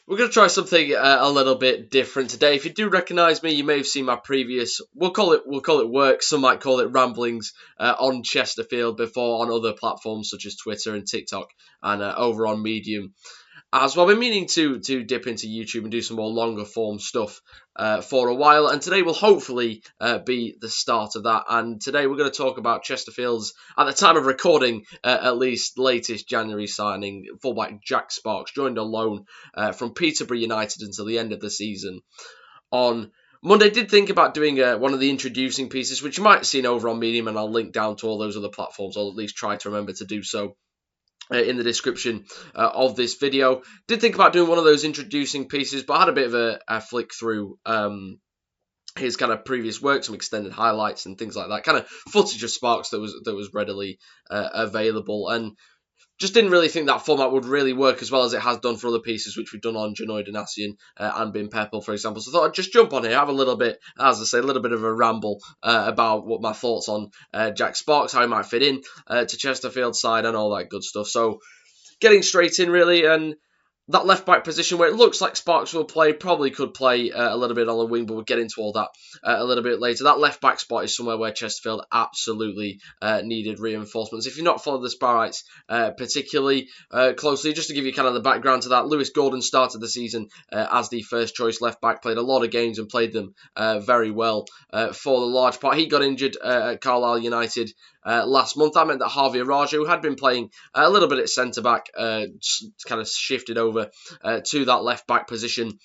We're going to try something a little bit different today. If you do recognise me, you may have seen my previous, we'll call it work, some might call it ramblings on Chesterfield before on other platforms such as Twitter and TikTok and over on Medium as well. I've been meaning to dip into YouTube and do some more longer form stuff for a while, and today will hopefully be the start of that. And today we're going to talk about Chesterfield's, at the time of recording, at least latest January signing, fullback Jack Sparks joined on loan from Peterborough United until the end of the season on Monday. Did think about doing one of the introducing pieces, which you might have seen over on Medium, and I'll link down to all those other platforms. I'll at least try to remember to do so in the description of this video. Did think about doing one of those introducing pieces, but I had a bit of a flick through his kind of previous work, some extended highlights and things like that, kind of footage of Sparks that was readily available, and just didn't really think that format would really work as well as it has done for other pieces, which we've done on Janoy Donatian and Bin Peppel, for example. So I thought I'd just jump on here, have a little bit, as I say, a little bit of a ramble about what my thoughts on Jack Sparks, how he might fit in to Chesterfield side and all that good stuff. So getting straight in, really, and that left-back position where it looks like Sparks will play, probably could play a little bit on the wing, but we'll get into all that a little bit later. That left-back spot is somewhere where Chesterfield absolutely needed reinforcements. If you've not followed the Sparrites particularly closely, just to give you kind of the background to that, Lewis Gordon started the season as the first-choice left-back, played a lot of games and played them very well for the large part. He got injured at Carlisle United last month. That meant that Harvey Araja, who had been playing a little bit at centre-back, kind of shifted over to that left-back position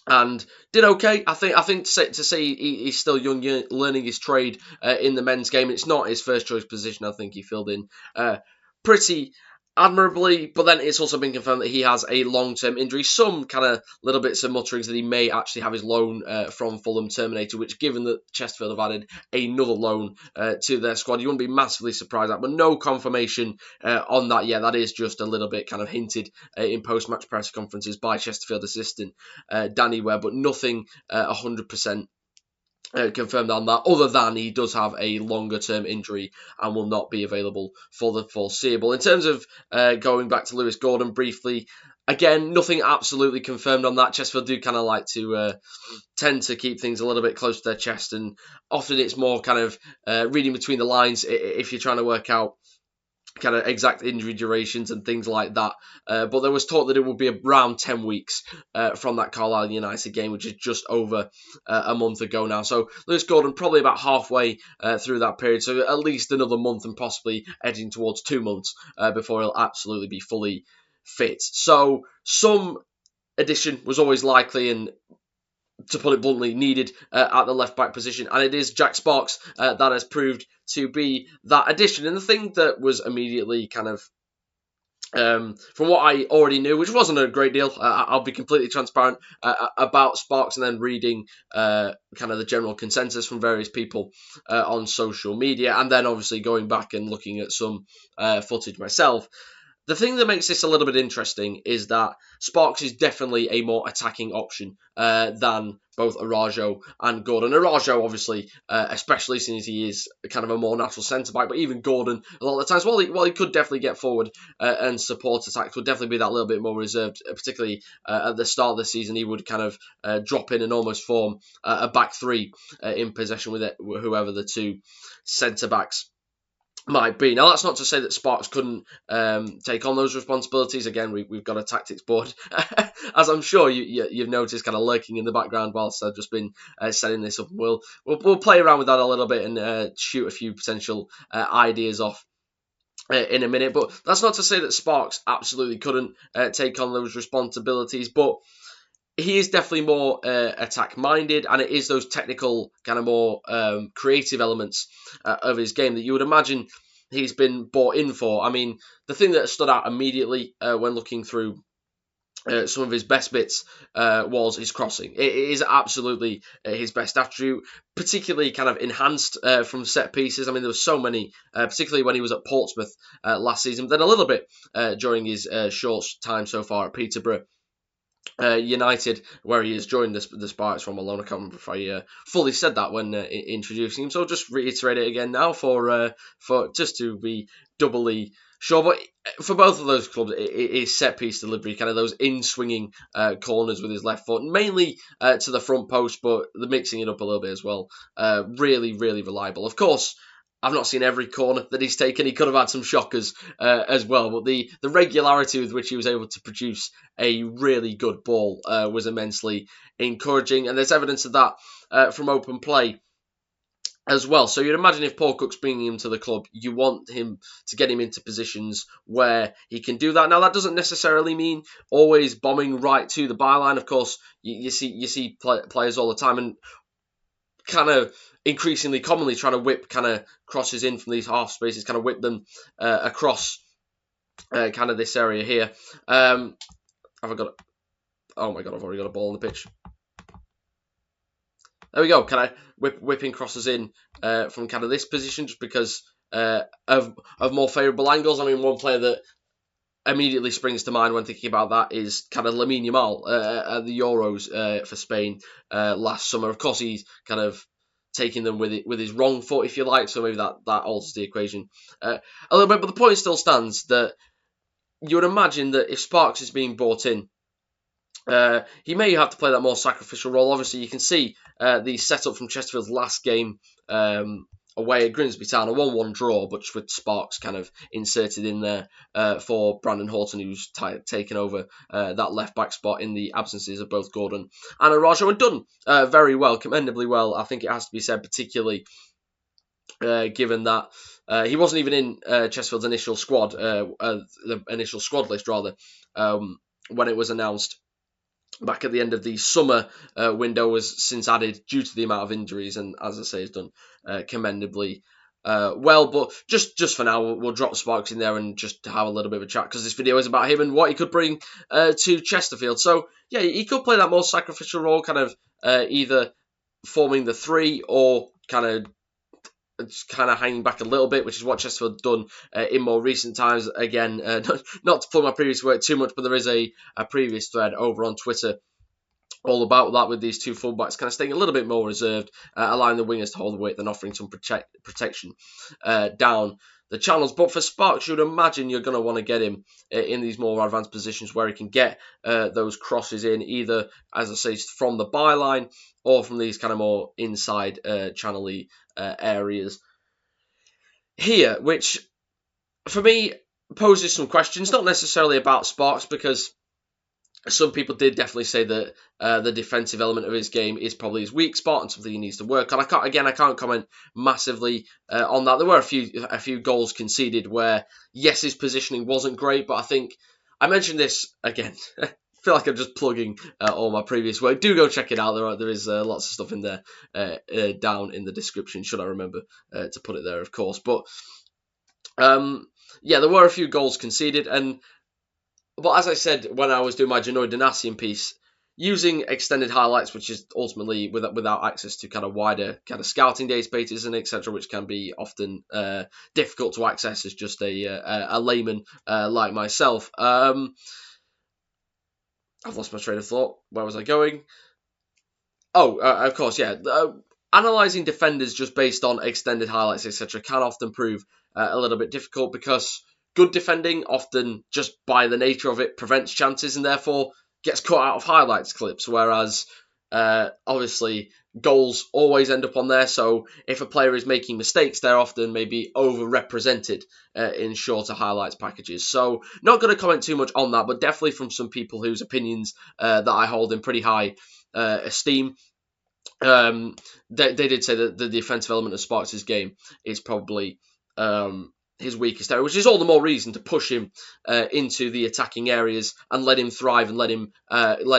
and did okay. I think to say he's still young, learning his trade in the men's game. It's not his first-choice position. I think he filled in pretty admirably, but then it's also been confirmed that he has a long-term injury. Some kind of little bits of mutterings that he may actually have his loan from Fulham terminated, which, given that Chesterfield have added another loan to their squad, you wouldn't be massively surprised at, but no confirmation on that yet. That is just a little bit kind of hinted in post-match press conferences by Chesterfield assistant Danny Webb, but nothing 100% confirmed on that, other than he does have a longer term injury and will not be available for the foreseeable. In terms of going back to Lewis Gordon briefly, again, nothing absolutely confirmed on that. Chesterfield do kind of like to tend to keep things a little bit close to their chest, and often it's more kind of reading between the lines if you're trying to work out kind of exact injury durations and things like that. But there was talk that it would be around 10 weeks from that Carlisle United game, which is just over a month ago now. So Lewis Gordon probably about halfway through that period. So at least another month and possibly edging towards 2 months before he'll absolutely be fully fit. So some addition was always likely and, to put it bluntly, needed at the left-back position, and it is Jack Sparks that has proved to be that addition. And the thing that was immediately kind of, from what I already knew, which wasn't a great deal, I'll be completely transparent about Sparks, and then reading kind of the general consensus from various people on social media, and then obviously going back and looking at some footage myself. The thing that makes this a little bit interesting is that Sparks is definitely a more attacking option than both Arajo and Gordon. Arajo, obviously, especially since he is kind of a more natural centre-back, but even Gordon, a lot of the times, while he could definitely get forward and support attacks, would definitely be that little bit more reserved, particularly at the start of the season. He would kind of drop in and almost form a back three in possession with whoever the two centre-backs might be. Now, that's not to say that Sparks couldn't take on those responsibilities. Again, we've got a tactics board, as I'm sure you've noticed, kind of lurking in the background whilst I've just been setting this up. We'll play around with that a little bit and shoot a few potential ideas off in a minute. But that's not to say that Sparks absolutely couldn't take on those responsibilities, but he is definitely more attack-minded, and it is those technical, kind of more creative elements of his game that you would imagine he's been bought in for. I mean, the thing that stood out immediately when looking through some of his best bits was his crossing. It is absolutely his best attribute, particularly kind of enhanced from set pieces. I mean, there were so many, particularly when he was at Portsmouth last season, but then a little bit during his short time so far at Peterborough United, where he has joined the Sparks from Loanee. I can't remember if I fully said that when introducing him, so I'll just reiterate it again now for just to be doubly Sure, but for both of those clubs, it is set-piece delivery, kind of those in-swinging corners with his left foot, mainly to the front post, but the mixing it up a little bit as well. Really, really reliable. Of course, I've not seen every corner that he's taken. He could have had some shockers as well, but the regularity with which he was able to produce a really good ball was immensely encouraging, and there's evidence of that from open play as well. So you'd imagine if Paul Cook's bringing him to the club, you want him to get him into positions where he can do that. Now, that doesn't necessarily mean always bombing right to the byline. Of course, you see players all the time and kind of increasingly commonly trying to whip kind of crosses in from these half spaces, kind of whip them across kind of this area here. Have I got? Oh my god, I've already got a ball on the pitch. There we go. Can I whipping crosses in from kind of this position just because of more favourable angles? I mean, one player that immediately springs to mind when thinking about that is kind of Lamine Yamal at the Euros for Spain last summer. Of course, he's kind of taking them with his wrong foot, if you like, so maybe that alters the equation a little bit. But the point still stands that you would imagine that if Sparks is being brought in, he may have to play that more sacrificial role. Obviously, you can see the setup from Chesterfield's last game away at Grimsby Town, a 1-1 draw, but just with Sparks kind of inserted in there for Brandon Horton, who's taken over that left-back spot in the absences of both Gordon and Arajo, and done very well, commendably well, I think it has to be said, particularly given that he wasn't even in Chesterfield's initial squad, the initial squad list, rather, when it was announced back at the end of the summer window, was since added due to the amount of injuries, and as I say, has done commendably well. But just for now, we'll drop Sparks in there and just have a little bit of a chat, because this video is about him and what he could bring to Chesterfield. So yeah, he could play that more sacrificial role, kind of either forming the three or kind of hanging back a little bit, which is what Chesterfield done in more recent times. Again, not to plug my previous work too much, but there is a previous thread over on Twitter all about that, with these two fullbacks kind of staying a little bit more reserved, allowing the wingers to hold the weight and offering some protection down the channels. But for Sparks, you'd imagine you're going to want to get him in these more advanced positions where he can get those crosses in, either, as I say, from the byline or from these kind of more inside channel-y areas here, which for me poses some questions, not necessarily about Sparks, because some people did definitely say that the defensive element of his game is probably his weak spot and something he needs to work on. I can't comment massively on that. There were a few goals conceded where, yes, his positioning wasn't great, but I think I mentioned this again. I feel like I'm just plugging all my previous work. Do go check it out. There is lots of stuff in there down in the description, should I remember to put it there, of course. But yeah, there were a few goals conceded, but as I said when I was doing my Janoi Donatian piece, using extended highlights, which is ultimately without access to kind of wider kind of scouting databases and etc., which can be often difficult to access as just a layman like myself. I've lost my train of thought. Where was I going? Oh, of course, yeah. Analysing defenders just based on extended highlights, etc., can often prove a little bit difficult, because good defending often, just by the nature of it, prevents chances and therefore gets cut out of highlights clips, whereas obviously goals always end up on there. So if a player is making mistakes, they're often maybe overrepresented in shorter highlights packages. So not going to comment too much on that, but definitely from some people whose opinions that I hold in pretty high esteem. They did say that the defensive element of Sparks' game is probably his weakest area, which is all the more reason to push him into the attacking areas and let him thrive and let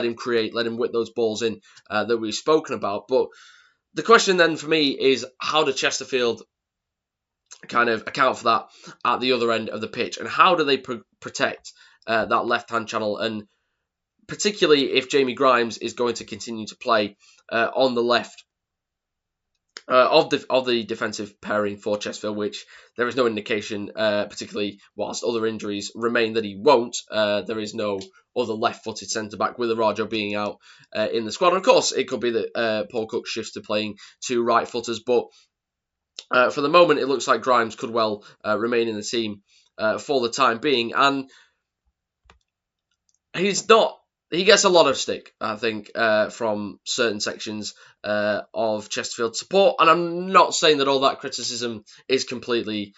him create, let him whip those balls in that we've spoken about. But the question then for me is, how do Chesterfield kind of account for that at the other end of the pitch, and how do they protect that left-hand channel, and particularly if Jamie Grimes is going to continue to play on the left of the defensive pairing for Chesterfield, which there is no indication, particularly whilst other injuries remain, that he won't. There is no other left-footed centre-back, with Arajo being out in the squad. And of course, it could be that Paul Cook shifts to playing two right-footers, but for the moment, it looks like Grimes could well remain in the team for the time being, and he's not. He gets a lot of stick, I think, from certain sections of Chesterfield support, and I'm not saying that all that criticism is completely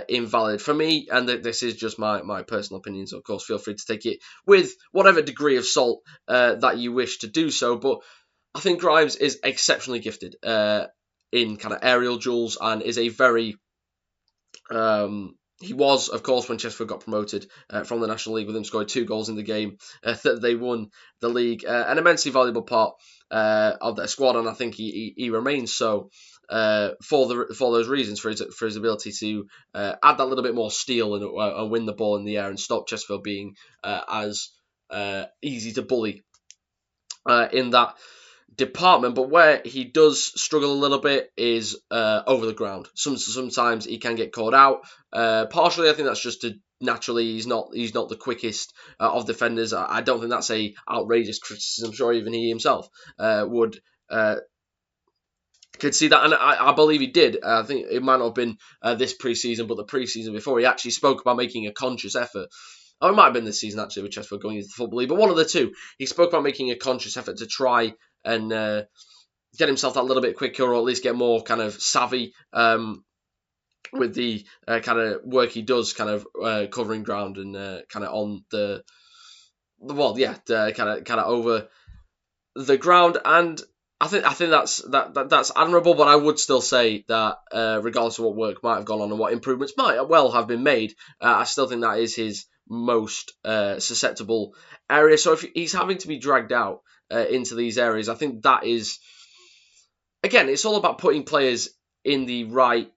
invalid for me, and that this is just my personal opinion. So, of course, feel free to take it with whatever degree of salt that you wish to do so. But I think Grimes is exceptionally gifted in kind of aerial duels, and is a very he was, of course, when Chesterfield got promoted from the National League, with him scoring 2 goals in the game that they won the league, an immensely valuable part of their squad, and I think he remains so for those reasons, for his ability to add that little bit more steel and win the ball in the air and stop Chesterfield being as easy to bully in that department. But where he does struggle a little bit is over the ground. Sometimes he can get caught out. Partially, I think that's just naturally he's not the quickest of defenders. I don't think that's a outrageous criticism. I'm sure even he himself would could see that, and I believe he did. I think it might not have been this preseason, but the preseason before, he actually spoke about making a conscious effort. Or it might have been this season, actually, with Chesterfield going into the Football League, but one of the two. He spoke about making a conscious effort to try and get himself that little bit quicker, or at least get more kind of savvy with the kind of work he does, kind of covering ground and kind of on the kind of over the ground. And I think that's admirable, but I would still say that regardless of what work might have gone on and what improvements might well have been made, I still think that is his most susceptible area. So if he's having to be dragged out into these areas, I think that is, again, it's all about putting players in the right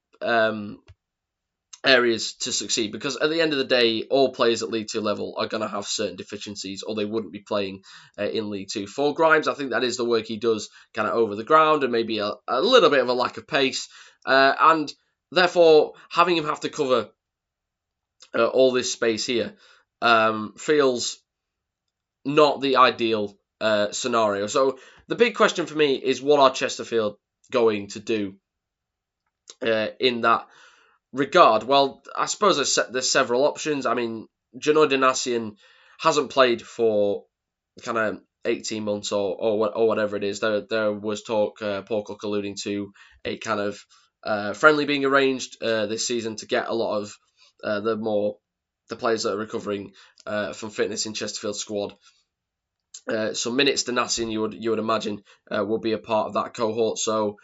areas to succeed, because at the end of the day, all players at League 2 level are going to have certain deficiencies, or they wouldn't be playing in League 2. For Grimes, I think that is the work he does kind of over the ground, and maybe a little bit of a lack of pace, and therefore having him have to cover all this space here feels not the ideal scenario. So the big question for me is, what are Chesterfield going to do in that regard? Well, I suppose there's several options. I mean, Janoy Donasian hasn't played for kind of 18 months or whatever it is. There was talk, Paul Cook alluding to a kind of friendly being arranged this season to get a lot of the players that are recovering from fitness in Chesterfield's squad some minutes. Donasian, you would imagine, will be a part of that cohort. So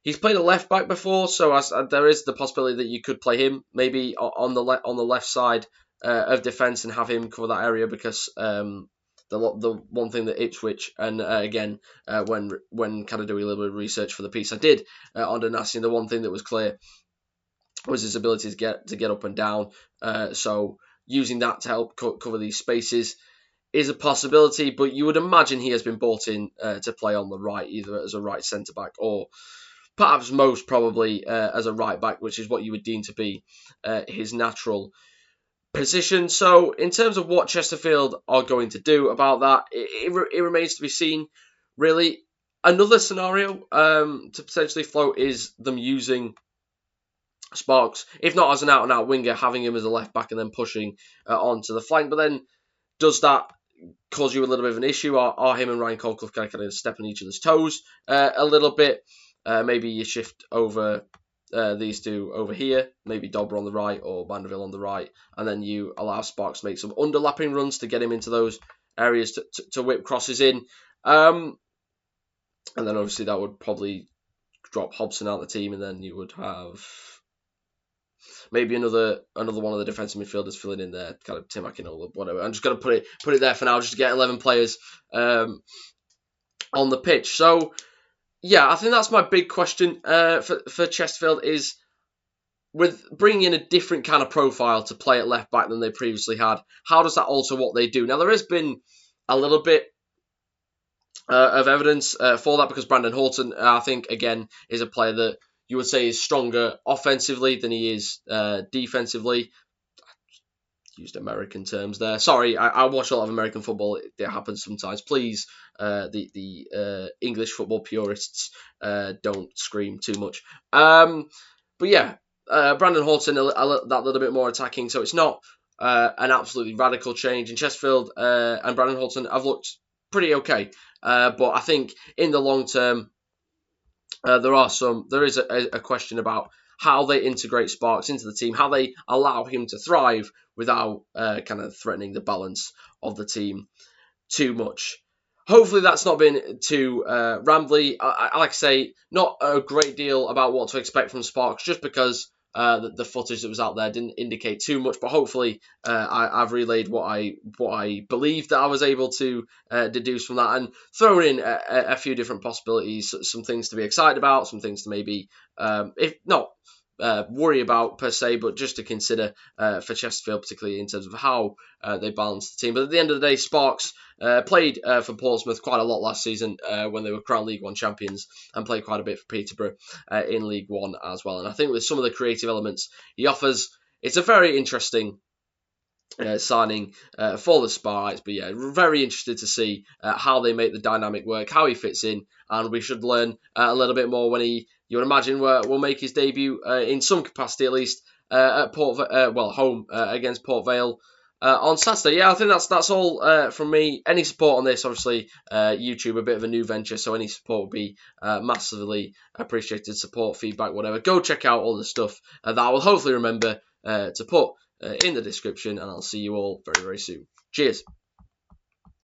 he's played a left back before, so there is the possibility that you could play him maybe on the left side of defence and have him cover that area, because the one thing that Ipswich, and again when kind of doing a little bit of research for the piece I did on Donasian, the one thing that was clear was his ability to get up and down. So using that to help cover these spaces is a possibility, but you would imagine he has been brought in to play on the right, either as a right centre back or perhaps most probably as a right back, which is what you would deem to be his natural position. So in terms of what Chesterfield are going to do about that, it remains to be seen, really. Another scenario to potentially float is them using Sparks, if not as an out-and-out winger, having him as a left back and then pushing onto the flank. But then does that cause you a little bit of an issue? Are him and Ryan Colclough kind of stepping on each other's toes a little bit? Maybe you shift over these two over here, maybe Dobber on the right or Mandeville on the right, and then you allow Sparks to make some underlapping runs to get him into those areas to whip crosses in. And then obviously that would probably drop Hobson out of the team, and then you would have maybe another one of the defensive midfielders filling in there, kind of Tim Akinol, whatever. I'm just going to put it there for now, just to get 11 players on the pitch. So yeah, I think that's my big question for Chesterfield, is with bringing in a different kind of profile to play at left back than they previously had, how does that alter what they do? Now, there has been a little bit of evidence for that, because Brandon Horton, I think, again, is a player that you would say is stronger offensively than he is defensively. Used American terms there. Sorry, I watch a lot of American football. It happens sometimes. Please, the English football purists, don't scream too much. But yeah, Brandon Horton that little bit more attacking, so it's not an absolutely radical change. And Chesterfield and Brandon Horton have looked pretty okay, but I think in the long term, there is a question about how they integrate Sparks into the team, how they allow him to thrive without kind of threatening the balance of the team too much. Hopefully that's not been too rambly. I like I say, not a great deal about what to expect from Sparks, just because the footage that was out there didn't indicate too much. But hopefully I've relayed what I believe that I was able to deduce from that, and thrown in a few different possibilities, some things to be excited about, some things to maybe, if not worry about per se, but just to consider for Chesterfield, particularly in terms of how they balance the team. But at the end of the day, Sparks played for Portsmouth quite a lot last season when they were crowned League One champions, and played quite a bit for Peterborough in League One as well. And I think with some of the creative elements he offers, it's a very interesting signing for the Sparks. But yeah, very interested to see how they make the dynamic work, how he fits in, and we should learn a little bit more when you would imagine, will make his debut in some capacity at least at home against Port Vale on Saturday. Yeah, I think that's all from me. Any support on this, obviously, YouTube, a bit of a new venture, so any support would be massively appreciated. Support, feedback, whatever. Go check out all the stuff that I will hopefully remember to put in the description, and I'll see you all very, very soon. Cheers.